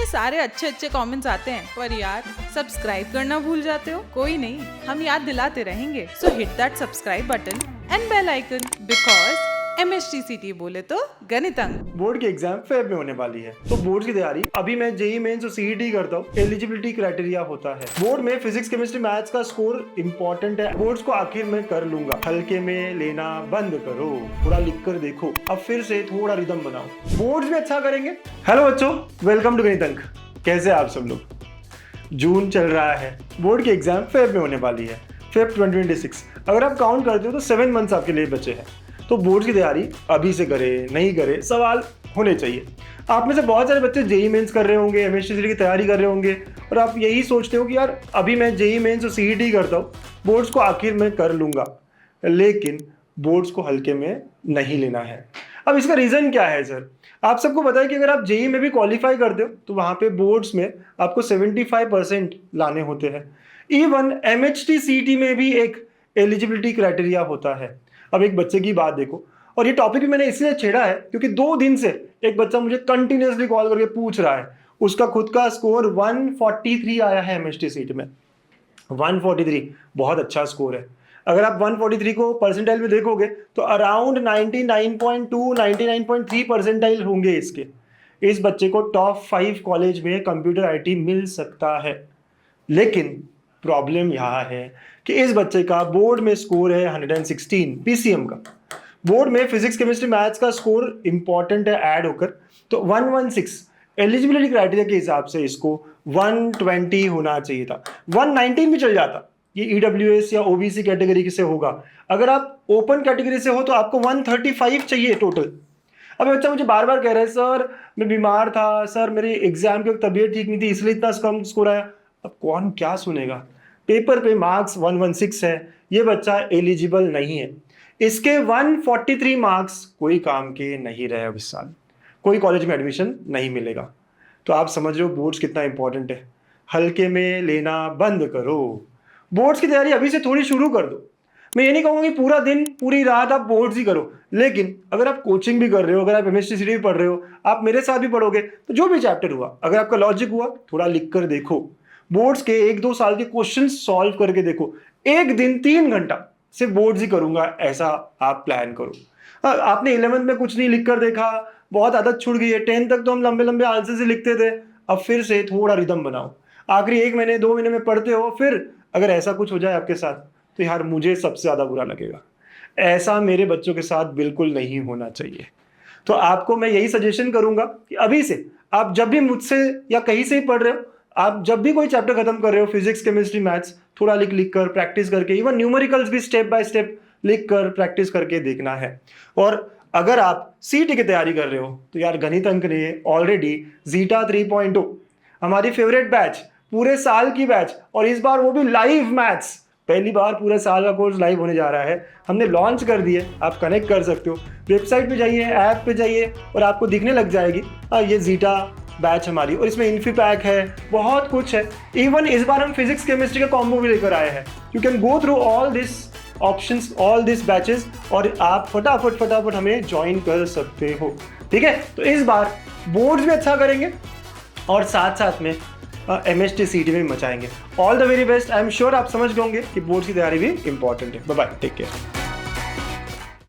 सारे अच्छे अच्छे कमेंट्स आते हैं, पर यार सब्सक्राइब करना भूल जाते हो। कोई नहीं, हम याद दिलाते रहेंगे। So hit that subscribe button and bell icon, because MSTCT बोले तो गणित अंक। बोर्ड की एग्जाम फेब में होने वाली है, तो बोर्ड की तैयारी अभी मैं जेई मेंस और सीईटी करता हूँ। एलिजिबिलिटी क्राइटेरिया होता है बोर्ड में, फिजिक्स केमिस्ट्री मैथ्स का स्कोर इंपॉर्टेंट है। बोर्ड्स को आखिर में कर लूंगा, हल्के में लेना बंद करो, थोड़ा लिख कर देखो, अब फिर से थोड़ा रिदम बनाओ, बोर्ड्स में अच्छा करेंगे। हेलो बच्चों, वेलकम टू गणित अंक। कैसे आप सब लोग? जून चल रहा है, बोर्ड की एग्जाम फेब में होने वाली है, फेब 2026। अगर आप काउंट करते हो तो 7 मंथ्स आपके लिए बचे हैं। तो बोर्ड की तैयारी अभी से करे नहीं करे, सवाल होने चाहिए। आप में से बहुत सारे बच्चे जेई मेंस कर रहे होंगे, एमएसटीसी की तैयारी कर रहे होंगे, और आप यही सोचते हो कि यार अभी मैं जेई मेंस और सीईटी करता हूँ, बोर्ड्स को आखिर में कर लूँगा, लेकिन बोर्ड्स को हल्के में नहीं लेना है। अब इसका रीज़न क्या है सर? आप सबको पता है कि अगर आप जेई में भी क्वालिफाई करते हो तो वहाँ पे बोर्ड्स में आपको 75% लाने होते हैं। इवन MHTCT में भी एक एलिजिबिलिटी क्राइटेरिया होता है। अब एक बच्चे की बात देखो, और ये टॉपिक भी मैंने इसलिए छेड़ा है क्योंकि 2 दिन से एक बच्चा मुझे कंटिन्यूसली कॉल करके पूछ रहा है। उसका खुद का स्कोर 143 आया है MHTCT में। 143 बहुत अच्छा स्कोर है। अगर आप 143 को परसेंटाइल में देखोगे तो अराउंड 99.2 99.3 परसेंटाइल होंगे इसके। इस बच्चे को टॉप 5 कॉलेज में कंप्यूटर IT मिल सकता है, लेकिन प्रॉब्लम यहाँ है कि इस बच्चे का बोर्ड में स्कोर है 116 PCM का। बोर्ड में फिजिक्स केमिस्ट्री मैथ्स का स्कोर इंपॉर्टेंट है ऐड होकर, तो 116 एलिजिबिलिटी क्राइटेरिया के हिसाब से इसको 120 होना चाहिए था। 119 भी चल जाता, ये EWS या OBC कैटेगरी से होगा। अगर आप ओपन कैटेगरी से हो तो आपको 135 चाहिए टोटल। अब बच्चा मुझे बार बार कह रहा है सर मैं बीमार था, सर मेरी एग्जाम की तबीयत ठीक नहीं थी इसलिए इतना कम स्कोर आया। अब कौन क्या सुनेगा? पेपर पे मार्क्स 116 है, ये बच्चा एलिजिबल नहीं है। इसके 143 मार्क्स कोई काम के नहीं रहे। अब इस साल कोई कॉलेज में एडमिशन नहीं मिलेगा। तो आप समझ रहे हो बोर्ड्स कितना इंपॉर्टेंट है। हल्के में लेना बंद करो, बोर्ड्स की तैयारी अभी से थोड़ी शुरू कर दो। मैं ये नहीं कहूँगा कि पूरा दिन पूरी रात आप बोर्ड्स ही करो, लेकिन अगर आप कोचिंग भी कर रहे हो, अगर आप MSTCT भी पढ़ रहे हो, आप मेरे साथ भी पढ़ोगे, तो जो भी चैप्टर हुआ, अगर आपका लॉजिक हुआ, थोड़ा लिख कर देखो। बोर्ड्स के 1-2 साल के क्वेश्चन सॉल्व करके देखो। एक दिन 3 घंटा सिर्फ बोर्ड्स ही करूंगा, ऐसा आप प्लान करो। आपने 11th में कुछ नहीं लिख कर देखा, बहुत आदत छूट गई है। 10th तक तो हम लंबे लंबे आंसर से लिखते थे, अब फिर से थोड़ा रिदम बनाओ। आखिरी 1 महीने 2 महीने में पढ़ते हो, फिर अगर ऐसा कुछ हो जाए आपके साथ तो यार मुझे सबसे ज़्यादा बुरा लगेगा। ऐसा मेरे बच्चों के साथ बिल्कुल नहीं होना चाहिए। तो आपको मैं यही सजेशन करूंगा कि अभी से आप जब भी मुझसे या कहीं से ही पढ़ रहे हो, आप जब भी कोई चैप्टर खत्म कर रहे हो, फिजिक्स केमिस्ट्री मैथ्स, थोड़ा लिख कर प्रैक्टिस करके, इवन न्यूमेरिकल्स भी स्टेप बाय स्टेप लिख कर प्रैक्टिस करके देखना है। और अगर आप सीईटी की तैयारी कर रहे हो तो यार गणित अंक ने ऑलरेडी जीटा 3.0 हमारी फेवरेट बैच, पूरे साल की बैच, और इस बार वो भी लाइव मैथ्स, पहली बार पूरे साल का कोर्स लाइव होने जा रहा है, हमने लॉन्च कर दिए। आप कनेक्ट कर सकते हो, वेबसाइट पे जाइए, ऐप पे जाइए, और आपको दिखने लग जाएगी ये जीटा बैच हमारी, और इसमें इन्फी पैक है, बहुत कुछ है। इवन इस बार हम फिजिक्स केमिस्ट्री का कॉम्बो भी लेकर आए हैं। You can go through all this options, all this batches, और आप फटाफट हमें ज्वाइन कर सकते हो। ठीक है, तो इस बार बोर्ड्स भी अच्छा करेंगे और साथ साथ में MSTCT में भी मचाएंगे। All the very best. I am sure आप समझ गए होंगे कि बोर्ड्स की तैयारी भी इंपॉर्टेंट है। Bye bye, take care.